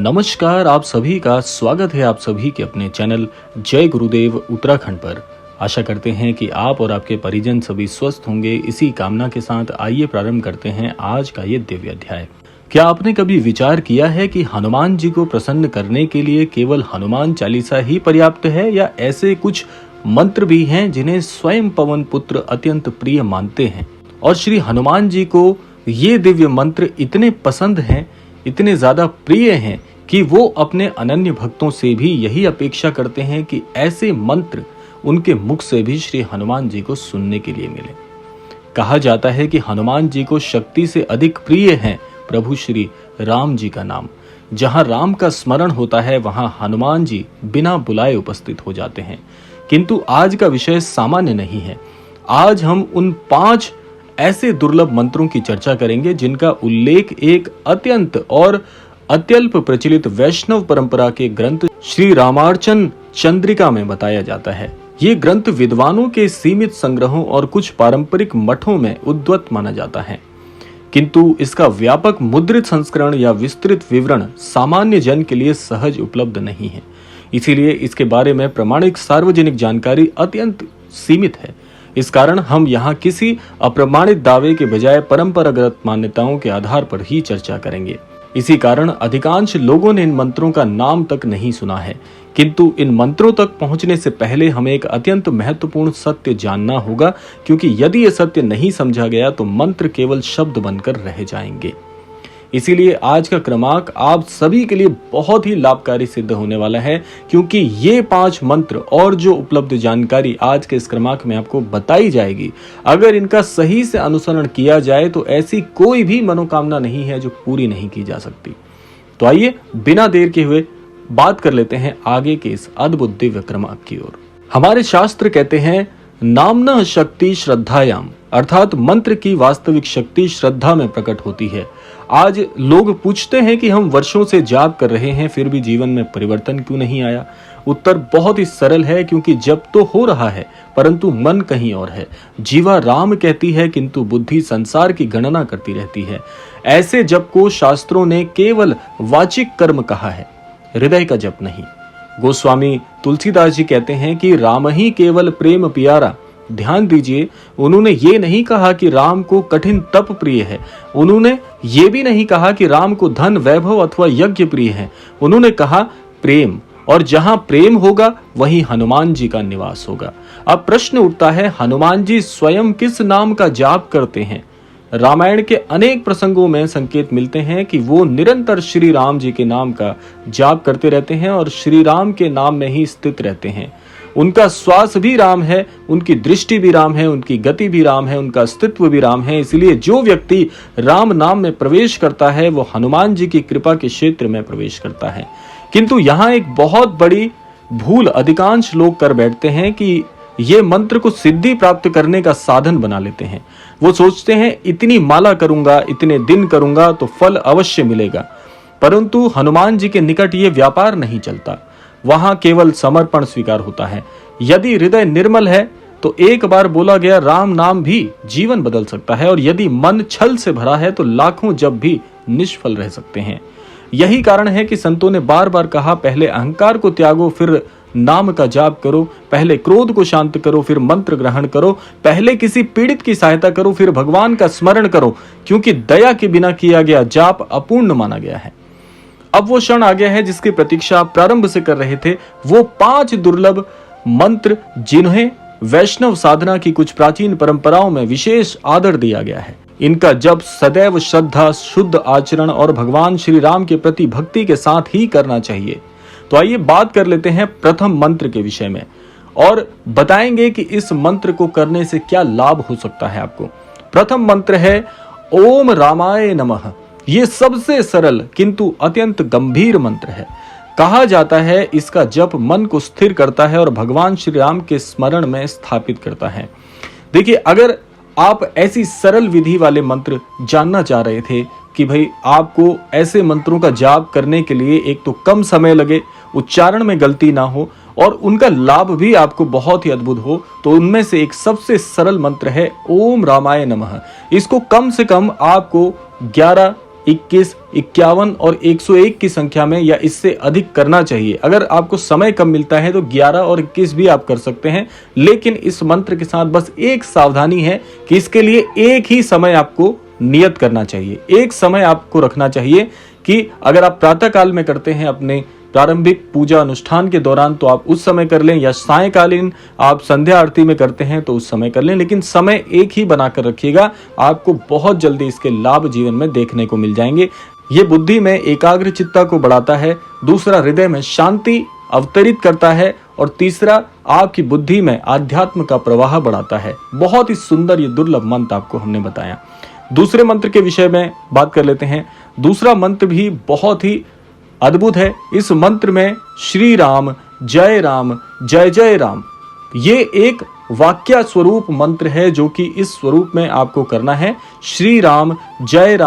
नमस्कार, आप सभी का स्वागत है आप सभी के अपने चैनल जय गुरुदेव उत्तराखंड पर। आशा करते हैं कि आप और आपके परिजन सभी स्वस्थ होंगे। इसी कामना के साथ आइए प्रारंभ करते हैं आज का ये दिव्य अध्याय। क्या आपने कभी विचार किया है कि हनुमान जी को प्रसन्न करने के लिए केवल हनुमान चालीसा ही पर्याप्त है, या ऐसे कुछ मंत्र भी हैं जिन्हें स्वयं पवन पुत्र अत्यंत प्रिय मानते हैं? और श्री हनुमान जी को ये दिव्य मंत्र इतने पसंद हैं, इतने ज्यादा प्रिय हैं कि वो अपने अनन्य भक्तों से भी यही अपेक्षा करते हैं कि ऐसे मंत्र उनके मुख से भी श्री हनुमान जी को सुनने के लिए मिले। कहा जाता है कि हनुमान जी को शक्ति से अधिक प्रिय है प्रभु श्री राम जी का नाम। जहां राम का स्मरण होता है वहां हनुमान जी बिना बुलाए उपस्थित हो जाते हैं। किंतु आज का विषय सामान्य नहीं है। आज हम उन 5 ऐसे दुर्लभ मंत्रों की चर्चा करेंगे जिनका उल्लेख एक अत्यंत और अत्यल्प प्रचलित वैष्णव परंपरा के ग्रंथ श्री रामार्चन चंद्रिका में बताया जाता है। ये ग्रंथ विद्वानों के सीमित संग्रहों और कुछ पारंपरिक मठों में उद्धृत माना जाता है, किंतु इसका व्यापक मुद्रित संस्करण या विस्तृत विवरण सामान्य जन के लिए सहज उपलब्ध नहीं है। इसीलिए इसके बारे में प्रामाणिक सार्वजनिक जानकारी अत्यंत सीमित है। इस कारण हम यहाँ किसी अप्रमाणित दावे के बजाय परंपरागत मान्यताओं के आधार पर ही चर्चा करेंगे। इसी कारण अधिकांश लोगों ने इन मंत्रों का नाम तक नहीं सुना है, किंतु इन मंत्रों तक पहुंचने से पहले हमें एक अत्यंत महत्वपूर्ण सत्य जानना होगा, क्योंकि यदि यह सत्य नहीं समझा गया तो मंत्र केवल शब्द बनकर रह जाएंगे। इसीलिए आज का क्रमांक आप सभी के लिए बहुत ही लाभकारी सिद्ध होने वाला है, क्योंकि ये 5 मंत्र और जो उपलब्ध जानकारी आज के इस क्रमांक में आपको बताई जाएगी, अगर इनका सही से अनुसरण किया जाए तो ऐसी कोई भी मनोकामना नहीं है जो पूरी नहीं की जा सकती। तो आइए बिना देर के हुए बात कर लेते हैं आगे के इस अद्भुत दिव्य क्रमांक की ओर। हमारे शास्त्र कहते हैं, नामना शक्ति श्रद्धायाम, अर्थात मंत्र की वास्तविक शक्ति श्रद्धा में प्रकट होती है। आज लोग पूछते हैं कि हम वर्षों से जाप कर रहे हैं फिर भी जीवन में परिवर्तन क्यों नहीं आया। उत्तर बहुत ही सरल है, क्योंकि जप तो हो रहा है परंतु मन कहीं और है। जीवा राम कहती है किंतु बुद्धि संसार की गणना करती रहती है। ऐसे जप को शास्त्रों ने केवल वाचिक कर्म कहा है, हृदय का जप नहीं। गोस्वामी तुलसीदास जी कहते हैं कि राम ही केवल प्रेम प्यारा। ध्यान दीजिए, उन्होंने ये नहीं कहा कि राम को कठिन तप प्रिय है। उन्होंने ये भी नहीं कहा कि राम को धन वैभव अथवा यज्ञ प्रिय है। उन्होंने कहा प्रेम, और जहां प्रेम होगा वहीं हनुमान जी का निवास होगा। अब प्रश्न उठता है, हनुमान जी स्वयं किस नाम का जाप करते हैं? रामायण के अनेक प्रसंगों में संकेत मिलते हैं कि वो निरंतर श्री राम जी के नाम का जाप करते रहते हैं और श्री राम के नाम में ही स्थित रहते हैं। उनका श्वास भी राम है, उनकी दृष्टि भी राम है, उनकी गति भी राम है, उनका अस्तित्व भी राम है। इसलिए जो व्यक्ति राम नाम में प्रवेश करता है वो हनुमान जी की कृपा के क्षेत्र में प्रवेश करता है। किंतु यहाँ एक बहुत बड़ी भूल अधिकांश लोग कर बैठते हैं कि ये मंत्र को सिद्धि प्राप्त करने का साधन बना लेते हैं। वो सोचते हैं इतनी माला करूंगा, इतने दिन करूंगा तो फल अवश्य मिलेगा। परंतु हनुमान जी के निकट ये व्यापार नहीं चलता। वहां केवल समर्पण स्वीकार होता है। यदि हृदय निर्मल है तो एक बार बोला गया राम नाम भी जीवन बदल सकता है, और यदि मन छल से भरा है तो लाखों जप भी निष्फल रह सकते हैं। यही कारण है कि संतों ने बार बार कहा, पहले अहंकार को त्यागो फिर नाम का जाप करो, पहले क्रोध को शांत करो फिर मंत्र ग्रहण करो, पहले किसी पीड़ित की सहायता करो फिर भगवान का स्मरण करो, क्योंकि दया के बिना किया गया जाप अपूर्ण माना गया है। अब वो क्षण आ गया है जिसकी प्रतीक्षा आप प्रारंभ से कर रहे थे। वो 5 दुर्लभ मंत्र जिन्हें वैष्णव साधना की कुछ प्राचीन परंपराओं में विशेष आदर दिया गया है। इनका जप सदैव श्रद्धा, शुद्ध आचरण और भगवान श्री राम के प्रति भक्ति के साथ ही करना चाहिए। तो आइए बात कर लेते हैं प्रथम मंत्र के विषय में और बताएंगे कि इस मंत्र को करने से क्या लाभ हो सकता है आपको। प्रथम मंत्र है ओम रामाय नमः। ये सबसे सरल किंतु अत्यंत गंभीर मंत्र है। कहा जाता है इसका जप मन को स्थिर करता है और भगवान श्री राम के स्मरण में स्थापित करता है। देखिए, अगर आप ऐसी सरल विधि वाले मंत्र जानना चाह रहे थे कि भाई आपको ऐसे मंत्रों का जाप करने के लिए एक तो कम समय लगे, उच्चारण में गलती ना हो और उनका लाभ भी आपको बहुत ही अद्भुत हो, तो उनमें से एक सबसे सरल मंत्र है ओम रामाय नमः। इसको कम से कम आपको 11 21, 51 और 101 की संख्या में या इससे अधिक करना चाहिए। अगर आपको समय कम मिलता है तो 11 और 21 भी आप कर सकते हैं, लेकिन इस मंत्र के साथ बस एक सावधानी है कि इसके लिए एक ही समय आपको नियत करना चाहिए। एक समय आपको रखना चाहिए कि अगर आप प्रातः काल में करते हैं अपने प्रारंभिक पूजा अनुष्ठान के दौरान तो आप उस समय कर लें, या सायंकालीन आप संध्या आरती में करते हैं तो उस समय कर लें, लेकिन समय एक ही बनाकर रखिएगा। आपको बहुत जल्दी इसके लाभ जीवन में देखने को मिल जाएंगे। ये बुद्धि में एकाग्रचित्ता को बढ़ाता है, दूसरा हृदय में शांति अवतरित करता है, और तीसरा आपकी बुद्धि में आध्यात्म का प्रवाह बढ़ाता है। बहुत ही सुंदर ये दुर्लभ मंत्र आपको हमने बताया। दूसरे मंत्र के विषय में बात कर लेते हैं। दूसरा मंत्र भी बहुत ही अद्भुत है। इस मंत्र में श्री राम जय जय राम, ये एक वाक्य स्वरूप मंत्र है जो कि इस स्वरूप में आपको करना है। श्री राम जय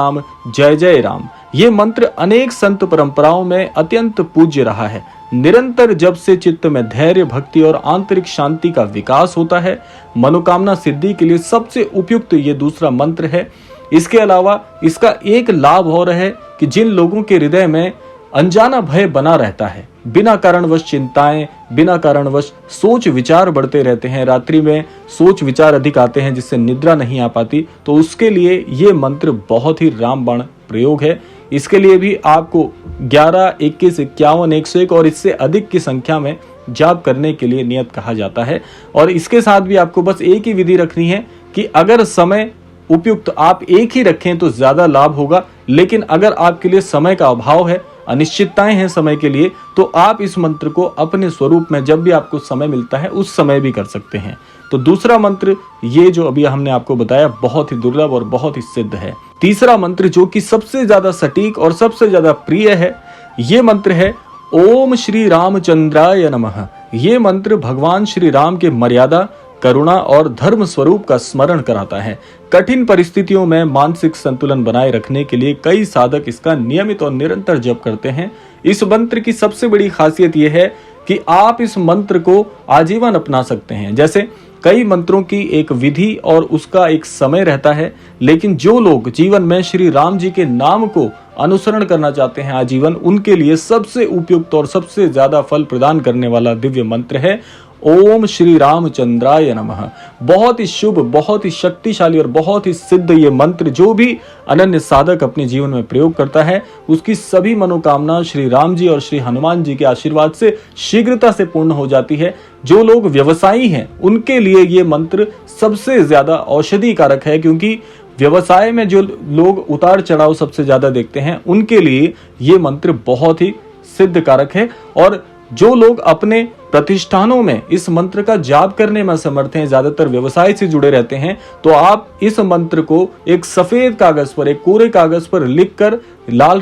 जय राम। ये मंत्र अनेक संत परंपराओं में अत्यंत पूज्य रहा है। निरंतर जब से चित्त में धैर्य, भक्ति और आंतरिक शांति का विकास होता है, मनोकामना सिद्धि के लिए सबसे उपयुक्त ये दूसरा मंत्र है। इसके अलावा इसका एक लाभ और है कि जिन लोगों के हृदय में अनजाना भय बना रहता है, बिना कारणवश चिंताएं, बिना कारणवश सोच विचार बढ़ते रहते हैं, रात्रि में सोच विचार अधिक आते हैं जिससे निद्रा नहीं आ पाती, तो उसके लिए ये मंत्र बहुत ही रामबाण प्रयोग है। इसके लिए भी आपको 11, 21, 51, 101 और इससे अधिक की संख्या में जाप करने के लिए नियत कहा जाता है। और इसके साथ भी आपको बस एक ही विधि रखनी है कि अगर समय उपयुक्त आप एक ही रखें तो ज्यादा लाभ होगा, लेकिन अगर आपके लिए समय का अभाव है, अनिश्चितताएं हैं समय के लिए, तो आप इस मंत्र को अपने स्वरूप में जब भी आपको समय मिलता है उस समय भी कर सकते हैं। तो दूसरा मंत्र ये जो अभी हमने आपको बताया बहुत ही दुर्लभ और बहुत ही सिद्ध है। तीसरा मंत्र जो कि सबसे ज्यादा सटीक और सबसे ज्यादा प्रिय है, ये मंत्र है ओम श्री रामचंद्राय नमः। ये मंत्र भगवान श्री राम के मर्यादा, करुणा और धर्म स्वरूप का स्मरण कराता है। कठिन परिस्थितियों में मानसिक संतुलन बनाए रखने के लिए कई साधक इसका नियमित और निरंतर जप करते हैं। इस मंत्र की सबसे बड़ी खासियत यह है कि आप इस मंत्र को आजीवन अपना सकते हैं। जैसे कई मंत्रों की एक विधि और उसका एक समय रहता है, लेकिन जो लोग जीवन में श्री राम जी के नाम को अनुसरण करना चाहते हैं आजीवन, उनके लिए सबसे उपयुक्त और सबसे ज्यादा फल प्रदान करने वाला दिव्य मंत्र है ओम श्री रामचंद्राय नमः। बहुत ही शुभ, बहुत ही शक्तिशाली और बहुत ही सिद्ध ये मंत्र जो भी अनन्य साधक अपने जीवन में प्रयोग करता है, उसकी सभी मनोकामना श्री राम जी और श्री हनुमान जी के आशीर्वाद से शीघ्रता से पूर्ण हो जाती है। जो लोग व्यवसायी हैं उनके लिए ये मंत्र सबसे ज्यादा औषधि कारक है, क्योंकि व्यवसाय में जो लोग उतार चढ़ाव सबसे ज्यादा देखते हैं उनके लिए ये मंत्र बहुत ही सिद्ध कारक है। और जो लोग अपने प्रतिष्ठानों में इस मंत्र का जाप करने में समर्थ हैं, ज्यादातर व्यवसाय से जुड़े रहते हैं, तो आप इस मंत्र को एक सफेद कागज पर, एक कोरे कागज पर लिखकर लाल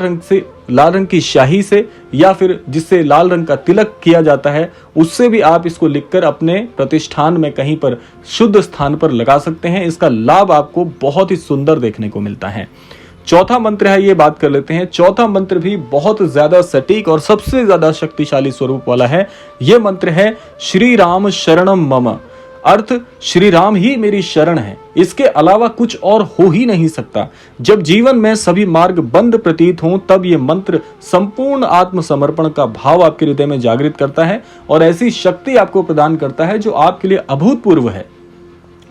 रंग की स्याही से या फिर जिससे लाल रंग का तिलक किया जाता है उससे भी आप इसको लिखकर अपने प्रतिष्ठान में कहीं पर शुद्ध स्थान पर लगा सकते हैं। इसका लाभ आपको बहुत ही सुंदर देखने को मिलता है। चौथा मंत्र है, ये बात कर लेते हैं। चौथा मंत्र भी बहुत ज्यादा सटीक और सबसे ज्यादा शक्तिशाली स्वरूप वाला है। ये मंत्र है श्री राम शरणम मम, अर्थ श्री राम ही मेरी शरण है, इसके अलावा कुछ और हो ही नहीं सकता। जब जीवन में सभी मार्ग बंद प्रतीत हों तब ये मंत्र संपूर्ण आत्मसमर्पण का भाव आपके हृदय में जागृत करता है और ऐसी शक्ति आपको प्रदान करता है जो आपके लिए अभूतपूर्व है।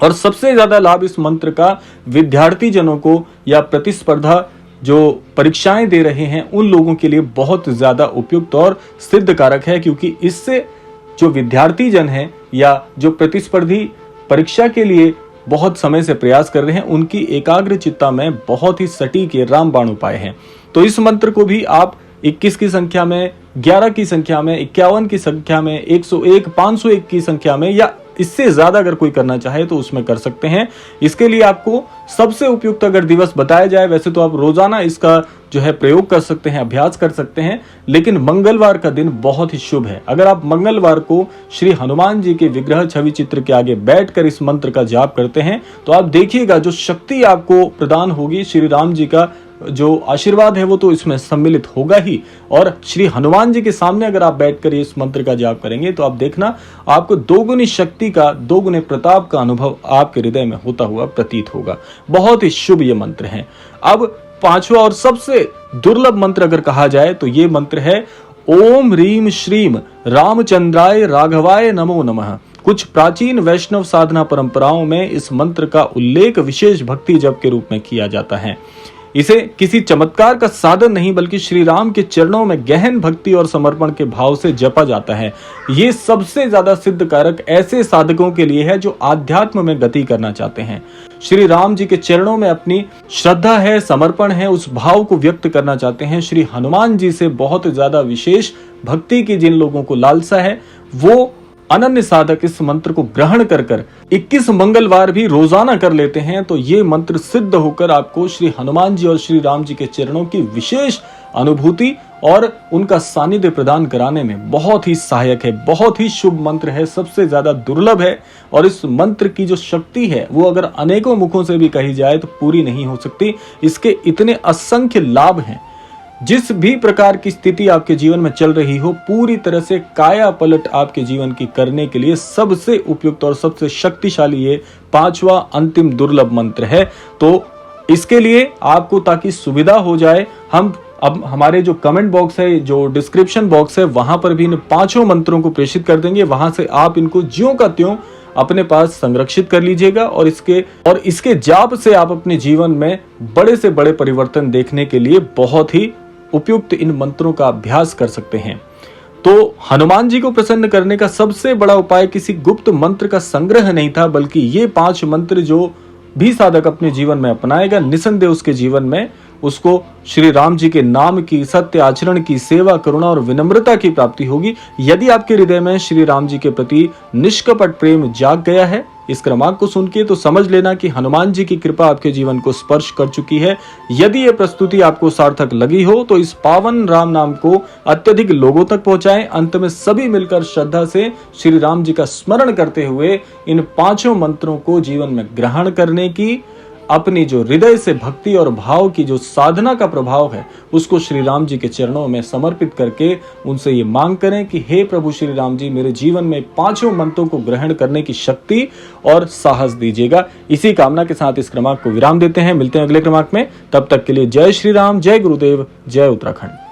और सबसे ज्यादा लाभ इस मंत्र का विद्यार्थी जनों को या प्रतिस्पर्धा जो परीक्षाएं दे रहे हैं उन लोगों के लिए बहुत ज्यादा उपयुक्त और सिद्ध कारक है, क्योंकि इससे जो विद्यार्थी जन हैं या जो प्रतिस्पर्धी परीक्षा के लिए बहुत समय से प्रयास कर रहे हैं उनकी एकाग्र चित्ता में बहुत ही सटीक रामबाण उपाय है। तो इस मंत्र को भी आप 21 की संख्या में, 11 की संख्या में, 51 की संख्या में, 101, 501 की संख्या में या इससे ज्यादा अगर कोई करना चाहे तो उसमें कर सकते हैं। इसके लिए आपको सबसे उपयुक्त अगर दिवस बताया जाए, वैसे तो आप रोजाना इसका जो है प्रयोग कर सकते हैं, अभ्यास कर सकते हैं, लेकिन मंगलवार का दिन बहुत ही शुभ है। अगर आप मंगलवार को श्री हनुमान जी के विग्रह छवि चित्र के आगे बैठकर इस मंत्र का जाप करते हैं तो आप देखिएगा जो शक्ति आपको प्रदान होगी, श्री राम जी का जो आशीर्वाद है वो तो इसमें सम्मिलित होगा ही, और श्री हनुमान जी के सामने अगर आप बैठकर इस मंत्र का जाप करेंगे तो आप देखना आपको दोगुनी शक्ति का, दोगुने प्रताप का अनुभव आपके हृदय में होता हुआ प्रतीत होगा। बहुत ही शुभ ये मंत्र है। अब पांचवा और सबसे दुर्लभ मंत्र अगर कहा जाए तो ये मंत्र है ओम ह्रीम श्रीम रामचंद्राय राघवाय नमो नमः। कुछ प्राचीन वैष्णव साधना परंपराओं में इस मंत्र का उल्लेख विशेष भक्ति जप के रूप में किया जाता है। इसे किसी चमत्कार का साधन नहीं बल्कि श्री राम के चरणों में गहन भक्ति और समर्पण के भाव से जपा जाता है। ये सबसे ज्यादा सिद्ध कारक ऐसे साधकों के लिए है जो आध्यात्म में गति करना चाहते हैं। श्री राम जी के चरणों में अपनी श्रद्धा है, समर्पण है, उस भाव को व्यक्त करना चाहते हैं। श्री हनुमान जी से बहुत ज्यादा विशेष भक्ति की जिन लोगों को लालसा है वो अनन्य साधक इस मंत्र को ग्रहण कर 21 मंगलवार भी रोजाना कर लेते हैं तो ये मंत्र सिद्ध होकर आपको श्री हनुमान जी और श्री राम जी के चरणों की विशेष अनुभूति और उनका सानिध्य प्रदान कराने में बहुत ही सहायक है। बहुत ही शुभ मंत्र है, सबसे ज्यादा दुर्लभ है और इस मंत्र की जो शक्ति है वो अगर अनेकों मुखों से भी कही जाए तो पूरी नहीं हो सकती। इसके इतने असंख्य लाभ हैं। जिस भी प्रकार की स्थिति आपके जीवन में चल रही हो, पूरी तरह से काया पलट आपके जीवन की करने के लिए सबसे उपयुक्त और सबसे शक्तिशाली ये पांचवा अंतिम दुर्लभ मंत्र है। तो इसके लिए आपको ताकि सुविधा हो जाए, हम अब हमारे जो कमेंट बॉक्स है, जो डिस्क्रिप्शन बॉक्स है, वहां पर भी इन पांचों मंत्रों को प्रेषित कर देंगे। वहां से आप इनको ज्यों का त्यों अपने पास संरक्षित कर लीजिएगा और इसके जाप से आप अपने जीवन में बड़े से बड़े परिवर्तन देखने के लिए बहुत ही उपयुक्त इन मंत्रों का अभ्यास कर सकते हैं। तो हनुमान जी को प्रसन्न करने का सबसे बड़ा उपाय किसी गुप्त मंत्र का संग्रह नहीं था, बल्कि ये 5 मंत्र जो भी साधक अपने जीवन में अपनाएगा, निसंदेह उसके जीवन में उसको श्री राम जी के नाम की, सत्य आचरण की, सेवा, करुणा और विनम्रता की प्राप्ति होगी। यदि आपके हृदय में श्री राम जी के प्रति निष्कपट प्रेम जाग गया है, इस क्रमांक को सुन के तो समझ लेना कि हनुमान जी की कृपा आपके जीवन को स्पर्श कर चुकी है। यदि ये प्रस्तुति आपको सार्थक लगी हो तो इस पावन राम नाम को अत्यधिक लोगों तक पहुंचाएं। अंत में सभी मिलकर श्रद्धा से श्री राम जी का स्मरण करते हुए इन 5 मंत्रों को जीवन में ग्रहण करने की, अपनी जो हृदय से भक्ति और भाव की जो साधना का प्रभाव है उसको श्री राम जी के चरणों में समर्पित करके उनसे ये मांग करें कि हे प्रभु श्री राम जी, मेरे जीवन में 5 मंत्रों को ग्रहण करने की शक्ति और साहस दीजिएगा। इसी कामना के साथ इस क्रमांक को विराम देते हैं। मिलते हैं अगले क्रमांक में, तब तक के लिए जय श्री राम, जय गुरुदेव, जय उत्तराखंड।